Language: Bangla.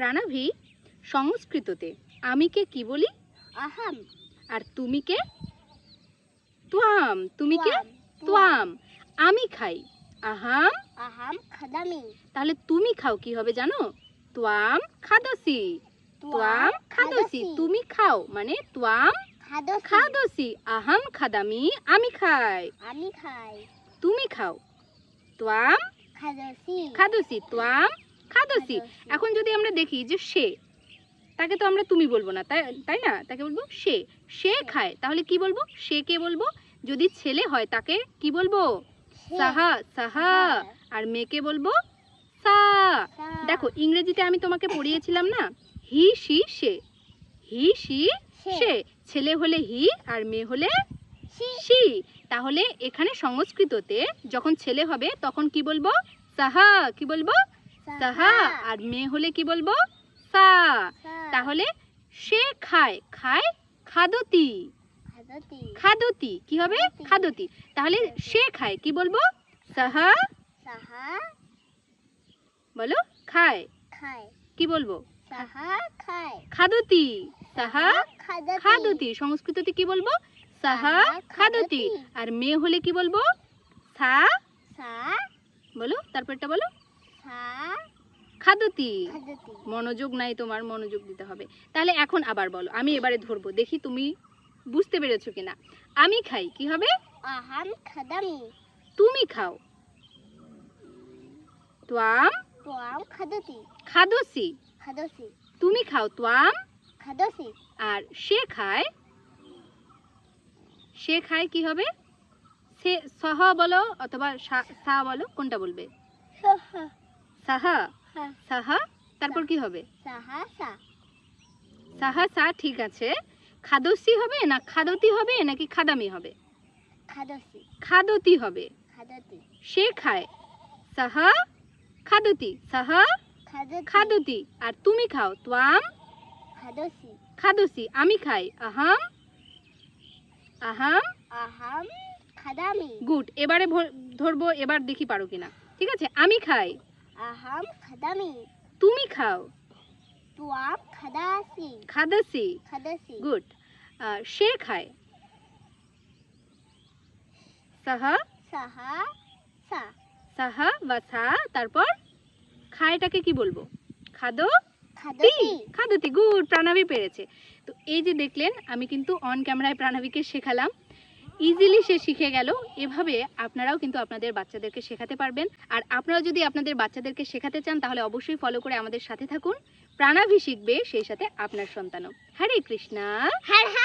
প্রাণাভি সংস্কৃততে আমিকে কি বলি? আহাম। আর তুমিকে? ত্বাম। তুমিকে? ত্বাম। ত্বাম। আমি খাই আহাম। আহাম খাদামি। তাহলে তুমি খাও কি হবে জানো? ত্বাম খাদসি। ত্বাম খাদসি। তুমি খাও মানে ত্বাম খাদসি। আহাম খাদামি। আমি খাই। আমি খাই। তুমি খাও ত্বাম খাদসি। খাদসি। ত্বাম খাদসি। খাদসি। এখন যদি আমরা দেখি যে সে, তাকে তো আমরা তুমি বলবো না, তাই না? তাকে বলবো সে। সে খায়, তাহলে কি বলবো? সে কে বলবো? যদি ছেলে হয় তাকে কি বলবো? সাহা। সাহা। আর মেয়েকে বলবো সা। দেখো ইংরেজিতে আমি তোমাকে পড়িয়েছিলাম না, he she say. He she সে। ছেলে হলে হি আর মেয়ে হলে সি। তাহলে এখানে সংস্কৃততে যখন ছেলে হবে তখন কি বলবো? সাহা। কি বলবো? সাহা। আর মেয়ে হলে কি বলবো? সা। তাহলে সে খায়, খায় খাদতি। খাদতি কি হবে? খাদতি। তাহলে সে খায় কি বলবো? সাহা। সাহা বলো খায়। খায়। কি বলবো? সাহা খায়। খাদতি। সাহা খাদতি। খাদতি। সংস্কৃততে কি বলবো? সাহা খাদতি। আর মেয়ে হলে কি বলবো? সা। সা। বলো তারপরটা বলো। সা খাদতি। খাদতি। মনোযোগ নাই তোমার, মনোযোগ দিতে হবে। তাহলে এখন আবার বলো, আমি এবারে ধরবো, দেখি তুমি বুঝতে পেরেছো কিনা। আমি খাই কি হবে? আহাম খাদামি। তুমি খাও ত্বাম ত্বাম খাদতি। খাদসি। খাদসি। তুমি খাও ত্বাম। খাদসি। আর সে খায়, সে খায় কি হবে? সে সহ বলো অথবা সা বলো, কোনটা বলবে? সাহা। সাহা। হা। সাহা। তারপর কি হবে? সাহা সা। সাহা সা ঠিক আছে। খাদসি হবে না খাদতি হবে নাকি খাদামি হবে? খাদসি। খাদতি হবে। খাদতি। সে খায় সাহা খাদতি। সাহা খাদতি। খাদতি। আর তুমি খাও ত্বাম খাদসি। খাদসি। আমি খাই আহাম। আহাম। আহাম খাদামি। গুড। এবারে ধরবো, এবার দেখি পারো কিনা। ঠিক আছে, আমি খাই। আহাম খাদামি। তুমি খাও ত্বাম খাদাসি। খাদসি। খাদসি। গুড। সে খায় সাহা। সাহা সা। সাহা বা সা। তারপর খায়টাকে কি বলবো? খাদো খাদতি। খাদতি। গুড, প্রাণাবী পেরেছে। তো এই যে দেখলেন, আমি কিন্তু অন ক্যামেরায় প্রাণাবীকে শেখালাম, ইজিলি সে শিখে গেল। এভাবে আপনারাও কিন্তু আপনাদের বাচ্চাদেরকে শেখাতে পারবেন। আর আপনারা যদি আপনাদের বাচ্চাদেরকে শেখাতে চান তাহলে অবশ্যই ফলো করে আমাদের সাথে থাকুন। প্রাণাভি শিখবে, সেই সাথে আপনার সন্তানও। হরে কৃষ্ণা। হর হর